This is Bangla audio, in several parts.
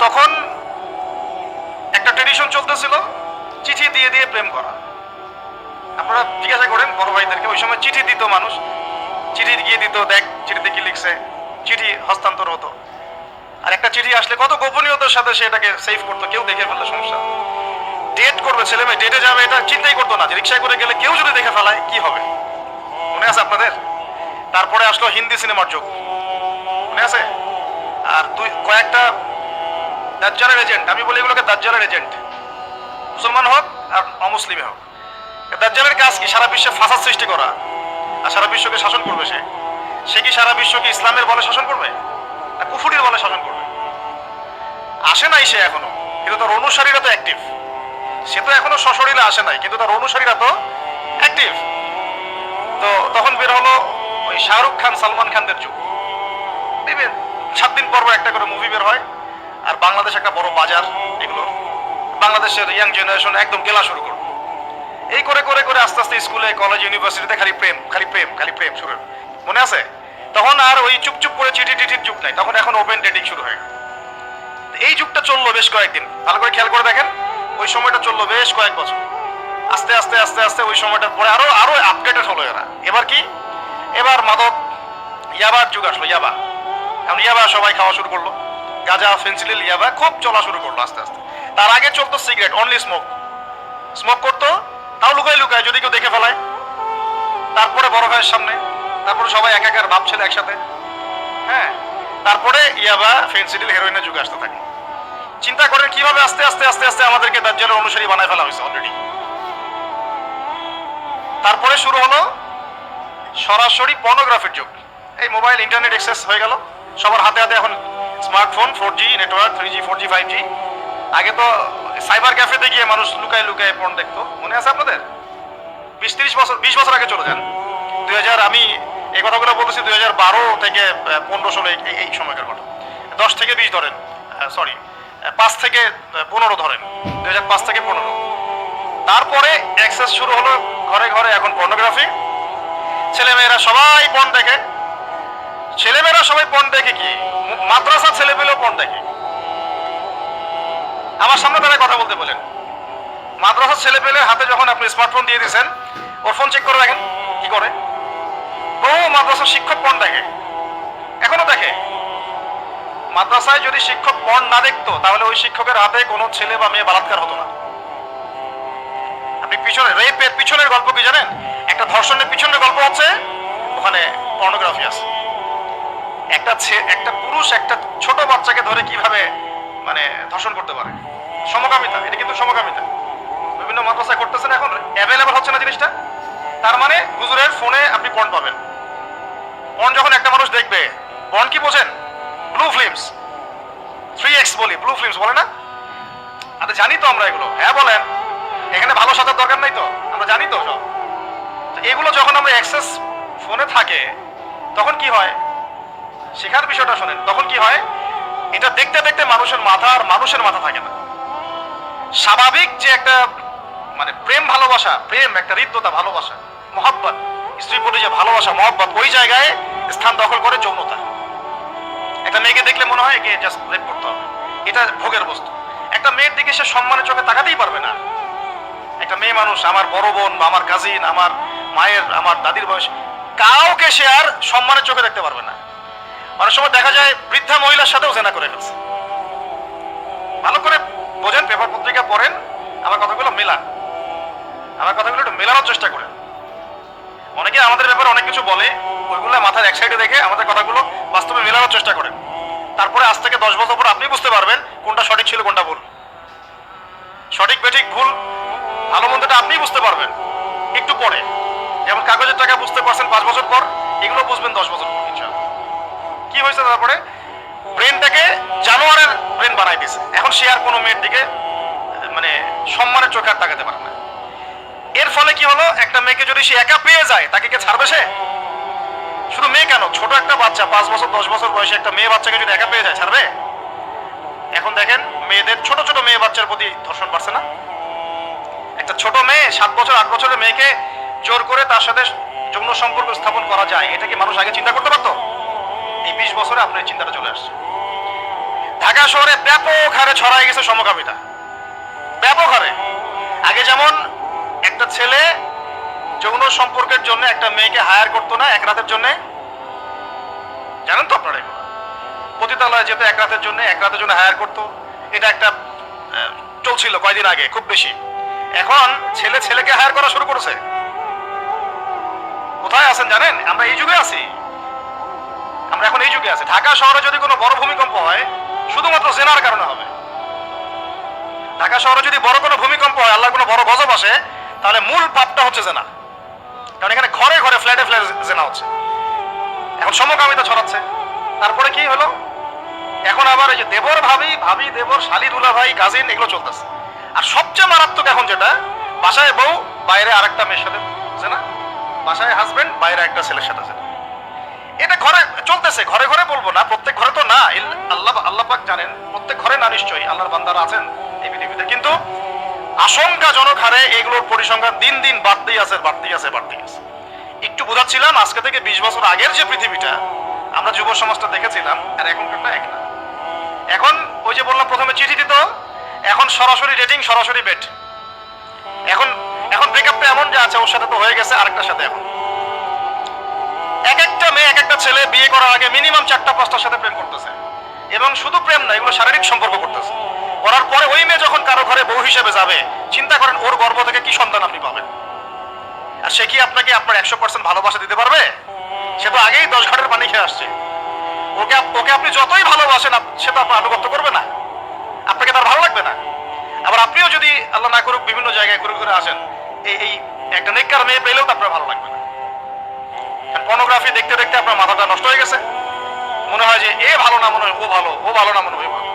তখন একটা ট্রেডিশন চলতেছিল চিঠি দিয়ে দিয়ে প্রেম করা। আপনারা জিজ্ঞাসা করেন বড় ভাইদেরকে, ওই সময় চিঠি দিত মানুষ, চিঠি গিয়ে দিত, দেখ চিঠিতে কি লিখছে, চিঠি হস্তান্তর হতো। আর একটা চিঠি আসলে কত গোপনীয়তার সাথে সে এটাকে সেভ করতো, কেউ দেখে ফেললে সমস্যা। ডেট করবে ছেলে মেয়ে, ডেটে যাবে এটা চিন্তাই করতো না যে রিক্সায় করে গেলে কেউ যদি দেখে ফেলায় কি হবে। মনে আছে আপনাদের? তারপরে আসলো হিন্দি সিনেমার যুগ, মনে আছে? আর কয়েকটা দাজ্জালের এজেন্ট, আমি বলি এগুলোকে দাজ্জালের এজেন্ট, মুসলমান হোক আর অমুসলিমে হোক। দাজ্জালের কাজ কি? সারা বিশ্বে ফাসাদ সৃষ্টি করা, আর সারা বিশ্বকে শাসন করবে। সে কি সারা বিশ্বকে ইসলামের বলে শাসন করবে না কুফুরির বলে শাসন করবে? আসে নাই সে এখনো, কিন্তু তার অনুসারীরা তো অ্যাক্টিভ। সে তো এখনো সশরীরে আসে নাই, কিন্তু তার অনুসারীরা তো অ্যাক্টিভ। তো তখন বের হলো ওই শাহরুখ খান সালমান খানদের যুগ। 7 দিন পর একটা করে মুভি বের হয়, আর বাংলাদেশ একটা বড় বাজার। এগুলো বাংলাদেশের ইয়াং জেনারেশন একদম গেলা শুরু করবে। এই করে করে করে আস্তে আস্তে স্কুলে কলেজ ইউনিভার্সিটিতে খালি প্রেম খালি প্রেম খালি প্রেম শুরু। মনে আছে? তখন আর ওই চুপচুপ করে চিঠি টিঠির যুগ নাই, তখন এখন ওপেন ডেটিং শুরু হয়ে গেল। এই যুগটা চললো বেশ কয়েকদিন, ভালো করে খেয়াল করে দেখেন। ওই সময়টা চললো বেশ কয়েক বছর। আস্তে আস্তে আস্তে আস্তে ওই সময়টার পরে আরো আরো আপডেটেড হলো এরা। এবার কি? এবার মাদক ইয়াবার যুগ আসলো। ইয়াবা, এখন ইয়াবা সবাই খাওয়া শুরু করলো। গাঁজা, ফেন্সিডিল, ইয়াবা খুব চলা শুরু করলো আস্তে আস্তে। তার আগে চলতো সিগারেট, অনলি স্মোক করতো, তাও লুকায় লুকায় যদি কেউ দেখে ফেলায়। তারপরে বড় ভাইয়ের সামনে, তারপরে সবাই এক একার বাপ ছেলে একসাথে। হ্যাঁ, তারপরে ইয়াবা, ফেন্সিডিল, হেরোইনের যুগ আসতে থাকে। চিন্তা করেন কিভাবে আস্তে আস্তে আস্তে আস্তে আমাদেরকে দাজ্জালের অনুসারী বানায় ফেলা হয়েছে অলরেডি। তারপরে শুরু হলো সরাসরি পর্নোগ্রাফির যুগ। এই মোবাইল ইন্টারনেট অ্যাক্সেস হয়ে গেল সবার হাতে হাতে। এখন smartphone, 4G network, 3G 4G 5G। আগে তো সাইবার ক্যাফেতে গিয়ে মানুষ লুকায় লুকায় পর্ন দেখতো, মনে আছে আপনাদের? 20 বছর আগে চলে যান। 2000, আমি এই কথাগুলো বলতেছি 2012 থেকে 15-16 এই সময়কার কথা। 10 থেকে 20 ধরেন, সরি 5 থেকে 15 ধরেন, 2005 থেকে 15। তারপরে অ্যাক্সেস শুরু হলো ঘরে ঘরে। এখন পর্নোগ্রাফি, ছেলেমেয়েরা সবাই পর্ন দেখে। ছেলেমেয়েরা সবাই পর্ন দেখে কি? মাদ্রাসার ছেলেমেয়েরাও পর্ন দেখে। আমার সামনে তারা কথা বলতে বলেন। মাদ্রাসার ছেলেমেয়ের হাতে যখন আপনি স্মার্টফোন দিয়ে দিয়েছেন, ওর ফোন চেক করে দেখেন কি করে। বহু মাদ্রাসার শিক্ষক পর্ন দেখে, এখনো দেখে। মাদ্রাসায় যদি শিক্ষক পর্ন না দেখতো তাহলে ওই শিক্ষকের হাতে কোনো ছেলে বা মেয়ে বালাৎকার হতো না। আপনি পিছনে রেপের পিছনের গল্প কি জানেন? একটা ধর্ষণের পিছনের গল্প হচ্ছে ওখানে পর্নোগ্রাফি আছে। একটা পুরুষ একটা ছোট বাচ্চাকে ধরে কিভাবে মানে ধর্ষণ করতে পারে, সমকামিতা। এটা কিন্তু সমকামিতা বিভিন্ন মাদ্রাসায় করতেছেন, এখন অ্যাভেলেবল হচ্ছে না জিনিসটা। তার মানে হুজুরের ফোনে আপনি পর্ন পাবেন। পর্ন যখন একটা মানুষ দেখবে, পর্ন কি বোঝেন? ব্লু ফিল্মস, 3X বলি, ব্লু ফিল্মস বলে না? আরে জানি তো আমরা এগুলো। হ্যাঁ বলেন, এখানে ভালো সাজার দরকার নাই তো, আমরা জানি তো সব। এগুলো যখন আমরা অ্যাক্সেস ফোনে থাকে তখন কি হয়? শেখার বিষয়টা শোনেন। তখন কি হয়? এটা দেখতে দেখতে মানুষের মাথা আর মানুষের মাথা থাকে না। স্বাভাবিক যে একটা মানে প্রেম ভালোবাসা, প্রেম একটা হৃদ্যতা ভালোবাসা, মহব্বত, স্ত্রী প্রতি যে ভালোবাসা মহব্বত, ওই জায়গায় স্থান দখল করে যৌনতা। একটা মেয়েকে দেখলে মনে হয় একে জাস্ট রেপ করতে হবে, এটা ভোগের বস্তু। একটা মেয়ের দিকে সে সম্মানের চোখে তাকাতেই পারবে না। একটা মেয়ে মানুষ, আমার বড় বোন বা আমার কাজিন, আমার মায়ের, আমার দাদির বয়স, কাউকে সে আর সম্মানের চোখে দেখতে পারবে না। অনেক সময় দেখা যায় বৃদ্ধা মহিলার সাথেও জেনা করে ফেলছে। ভালো করে বোঝেন, পেপার পত্রিকা পড়েন, আমার কথাগুলো মেলান, আমার কথাগুলো একটু মেলানোর চেষ্টা করেন। অনেকে আমাদের ব্যাপারে অনেক কিছু বলে, ওইগুলো মাথার এক সাইডে দেখে আমাদের কথাগুলো বাস্তবে মেলানোর চেষ্টা করেন। তারপরে আজ থেকে 10 বছর পর আপনি বুঝতে পারবেন কোনটা সঠিক ছিল কোনটা ভুল। সঠিক বেঠিক ভুল ভালো মন্দটা আপনি বুঝতে পারবেন একটু পরে। যেমন কাগজের টাকা বুঝতে পারছেন 5 বছর পর, এগুলো বুঝবেন 10 বছর পর। কি হয়েছে? তারপরে ব্রেনটাকে জানোয়ারের ব্রেন বানাই দিয়েছে। এখন সে আর কোনো মেয়ের দিকে মানে সম্মানের চোখে আর তাকাতে পারে না। এর ফলে কি হলো? একটা মেয়েকে যদি সে একা পেয়ে যায়, তাকে কে ছাড়বে? সে শুধু মেয়ে কেন, ছোট একটা বাচ্চা 5 বছর 10 বছর বয়সে একটা মেয়ে বাচ্চাকে যদি একা পেয়ে যায়, ছাড়বে? এখন দেখেন মেয়েদের, ছোট ছোট মেয়ে বাচ্চার প্রতি ধর্ষণ বাড়ছে না? একটা ছোট মেয়ে 7 বছর 8 বছরের মেয়েকে জোর করে তার সাথে যৌন সম্পর্ক স্থাপন করা যায়, এটা কি মানুষ আগে চিন্তা করতে পারতো? এই 20 বছরে আপনার চিন্তাটা চলে আসছে। ঢাকা শহরে ব্যাপক হারে ছড়াই গেছে সমকামিতা, ব্যাপক হারে। আগে যেমন একটা ছেলে যৌন সম্পর্কের জন্য একটা মেয়েকে হায়ার করতো না এক রাতের জন্য, জানেন তো আপনারা, পতিতালয়ে যেত এক রাতের জন্য হায়ার করতো, এটা একটা চলছিল কয়দিন আগে খুব বেশি। এখন ছেলে ছেলেকে হায়ার করা শুরু করেছে। কোথায় আছেন জানেন? আমরা এই যুগে আছি, আমরা এখন এই যুগে আছি। ঢাকা শহরে যদি কোনো বড় ভূমিকম্প হয় শুধুমাত্র জেনার কারণে হবে। ঢাকা শহরে যদি বড় কোনো ভূমিকম্প হয়, আল্লাহর কোনো বড় গজব আসে, তাহলে মূল পাপটা হচ্ছে জেনা। কারণ এখানে ঘরে ঘরে ফ্ল্যাটে ফ্ল্যাটে জেনা হচ্ছে। এখন সমকামিতা ছড়াচ্ছে। তারপরে কি হলো, এখন আবার এই যে দেবর ভাবি, ভাবি দেবর, শালি দুলা ভাই, কাজিন, এগুলো চলতেছে। আর সবচেয়ে মারাত্মক এখন যেটা, বাসায় বউ বাইরে আরেকটা মেয়ের সাথে জেনা, বাসায় হাজবেন্ড বাইরে একটা ছেলের সাথে জেনা। এটা ঘরে চলতেছে, ঘরে ঘরে বলবো না, প্রত্যেক ঘরে তো না, আল্লাহ পাক জানেন প্রত্যেক ঘরে না নিশ্চয়ই, আল্লাহর বান্দারা আছেন এই পৃথিবীতে। কিন্তু আশঙ্কাজনক হারে এগুলোর পরিসংখ্যান দিন দিন বাড়তেই আছে। একটু বোঝাচ্ছিলাম, আজকে থেকে 20 বছর আগের যে পৃথিবীটা আমরা যুব সমাজটা দেখেছিলাম আর এখনকারটা এক না। এখন ওই যে বললাম প্রথমে চিঠি দিত, এখন সরাসরি রেটিং, সরাসরি বেট। এখন ব্রেকআপটা এমন যে আছে, ওর সাথে তো হয়ে গেছে আরেকটার সাথে। এখন এক একটা মেয়ে এক একটা ছেলে বিয়ে করার আগে মিনিমাম 4টা-5টার সাথে প্রেম করতেছে, এবং শুধু প্রেম না, এগুলো শারীরিক সম্পর্ক করতেছে। করার পরে ওই মেয়ে যখন কারো ঘরে বউ হিসেবে যাবে, চিন্তা করেন ওর গর্ভ থেকে কি সন্তান আপনি পাবেন। আর সে কি আপনাকে আপনার 100% ভালোবাসা দিতে পারবে? সে তো আগেই 10 ঘাটের পানি খেয়ে আসছে। ওকে আপনি যতই ভালোবাসেন, সে তো আপনার আনুগত্য করবে না, আপনাকে তার ভালো লাগবে না। আবার আপনিও যদি আল্লাহ না করুক বিভিন্ন জায়গায় ঘুরে ঘুরে আসেন, এই একটা নেককার মেয়ে পেলেও তো আপনার ভালো লাগবে না। পর্নোগ্রাফি দেখতে দেখতে আপনার মাথাটা নষ্ট হয়ে গেছে, মনে হয় যে এ ভালো না, মনে হয় ও ভালো, ও ভালো না, মনে হয় ভালো।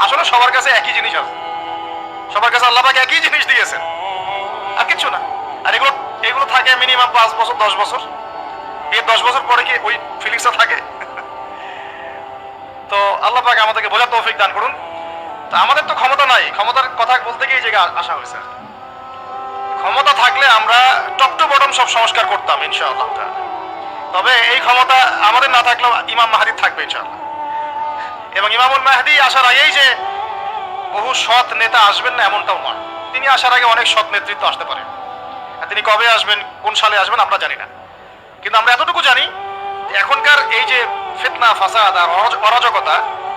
আসলে সবার কাছে একই জিনিস আছে, সবার কাছে আল্লাহ পাক একই জিনিস দিয়েছেন, আর কিছু না। আর এগুলো থাকে মিনিমাম 5 বছর 10 বছর। এই 10 বছর পরে কি ওই ফিলিংসটা থাকে? তো আল্লাহ পাক আমাদেরকে বোঝার তৌফিক দান করুন। তো আমাদের তো ক্ষমতা নাই, ক্ষমতার কথা বলতে গিয়ে এই জায়গায় আসা হয়েছে। ক্ষমতা থাকলে আমরা টপ টু বটম সব সংস্কার করতাম ইনশাআল্লাহ। তবে এই ক্ষমতা আমাদের না থাকলেও ইমাম মাহদী থাকবে ইনশাআল্লাহ। এবং ইমামুল মাহদী আসার আগেই যে বহু সৎ নেতা আসবেন না এমনটাও নয়। তিনি আসার আগে অনেক সৎ নেতৃত্ব আসতে পারে। তিনি কবে আসবেন, কোন সালে আসবেন আমরা জানি না, কিন্তু আমরা এতটুকু জানি এখনকার এই যে ফিতনা, ফাসাদ আর অরাজকতা,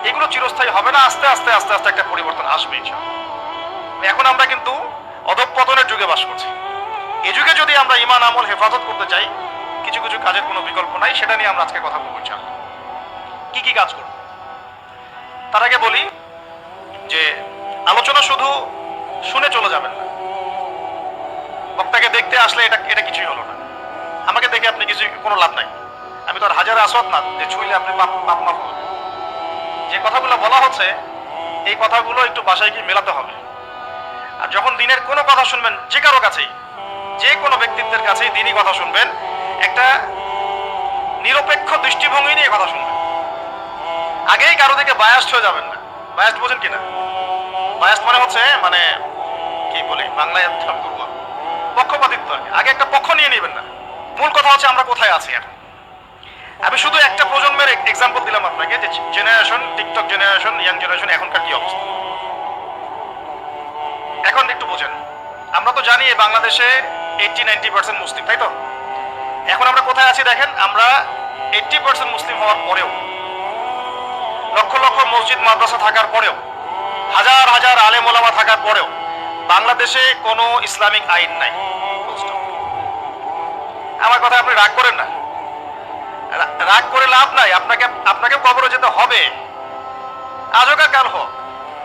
এগুলো চিরস্থায়ী হবে না। আস্তে আস্তে আস্তে আস্তে একটা পরিবর্তন আসবে ইনশাআল্লাহ। এখন আমরা কিন্তু অধঃপতনের যুগে বাস করছি। এই যুগে যদি আমরা ঈমান আমল হেফাজত করতে চাই, কিছু কিছু কাজের কোনো বিকল্প নাই। সেটা নিয়ে আমরা আজকে কথা বলবো ইনশাআল্লাহ। কি কি কাজ করব? তার আগে বলি যে আলোচনা শুধু শুনে চলে যাবেন না। বক্তাকে দেখতে আসলে এটা কিছুই হলো না, আমাকে দেখে আপনি কোনো লাভ নাই। আমি তো আর হাজারে আসওয়াত না যে ছুঁইলে আপনি পাপ মাফ হবে। যে কথাগুলো বলা হচ্ছে, এই কথাগুলো একটু বাসায় গিয়ে মেলাতে হবে। আর যখন দিনের কোনো কথা শুনবেন, যে কারো কাছেই, যে কোনো ব্যক্তিত্বের কাছেই দিনই কথা শুনবেন, একটা নিরপেক্ষ দৃষ্টিভঙ্গি নিয়ে কথা শুনবেন। আগেই কারো দিকে বায়াস্ট হয়ে যাবেন না। বায়াস্ট বোঝেন কিনা? বায়াস্ট মানে হচ্ছে, মানে কি বলি বাংলায়, পক্ষপাতিত্ব। আগে একটা পক্ষ নিয়ে নেবেন না। মূল কথা হচ্ছে আমরা কোথায় আছি এখন। আমি শুধু একটা প্রজন্মের এক্সাম্পল দিলাম আপনাকে, যে generation, TikTok generation, young generation এখনকার কি অবস্থা। এখন একটু বোঝেন, আমরা তো জানি বাংলাদেশে 80-90% মুসলিম, তাই তো? এখন আমরা কোথায় আছি দেখেন, আমরা 80% মুসলিম হওয়ার পরেও, লক্ষ লক্ষ মসজিদ মাদ্রাসা থাকার পরেও, হাজার হাজার আলেম ওলামা থাকার পরেও বাংলাদেশে কোনো ইসলামিক আইন নাই। আমার কথা আপনি রাগ করেন না, রাগ করে লাভ নাই। আপনাকে কবরে যেতে হবে, আজ হোক আর কাল হোক।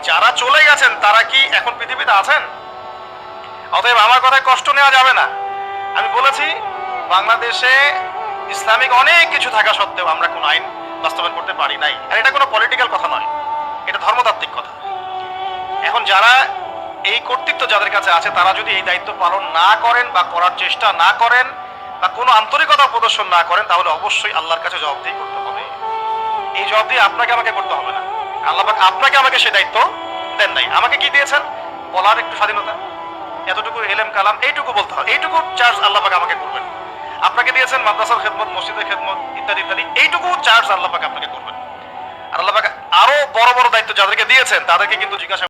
যারা চলে গেছেন তারা কি এখন পৃথিবীতে আছেন? অতএব আমার কথায় কষ্ট নেওয়া যাবে না। আমি বলেছি বাংলাদেশে ইসলামিক অনেক কিছু থাকা সত্ত্বেও আমরা কোনো আইন বাস্তবায়ন করতে পারি নাই। আর এটা কোনো পলিটিক্যাল কথা নয়, এটা ধর্মতাত্ত্বিক কথা। এখন যারা এই কর্তৃত্ব যাদের কাছে আছে, তারা যদি এই দায়িত্ব পালন না করেন বা করার চেষ্টা না করেন বা কোনো আন্তরিকতা প্রদর্শন না করেন, তাহলে অবশ্যই আল্লাহর কাছে জবাবদিহি করতে হবে। এই জবাবদিহি আপনাকে আমাকে করতে হবে না। আল্লাহ পাক আপনাকে আমাকে সে দায়িত্ব দেন নাই। আমাকে কি দিয়েছেন? বলার একটু স্বাধীনতা, এতটুকু এলেম কালাম, এইটুকু বলতে হবে, এইটুকু চার্জ আল্লাহ পাক আমাকে করবেন। আপনাকে দিয়েছেন মাদ্রাসার খেদমত, মসজিদের খেদমত ইত্যাদি ইত্যাদি, এইটুকু চার্জ আল্লাহ পাক আপনাকে করবেন। আর আল্লাহ পাক আরো বড় বড় দায়িত্ব যাদেরকে দিয়েছেন তাদেরকে কিন্তু জিজ্ঞাসা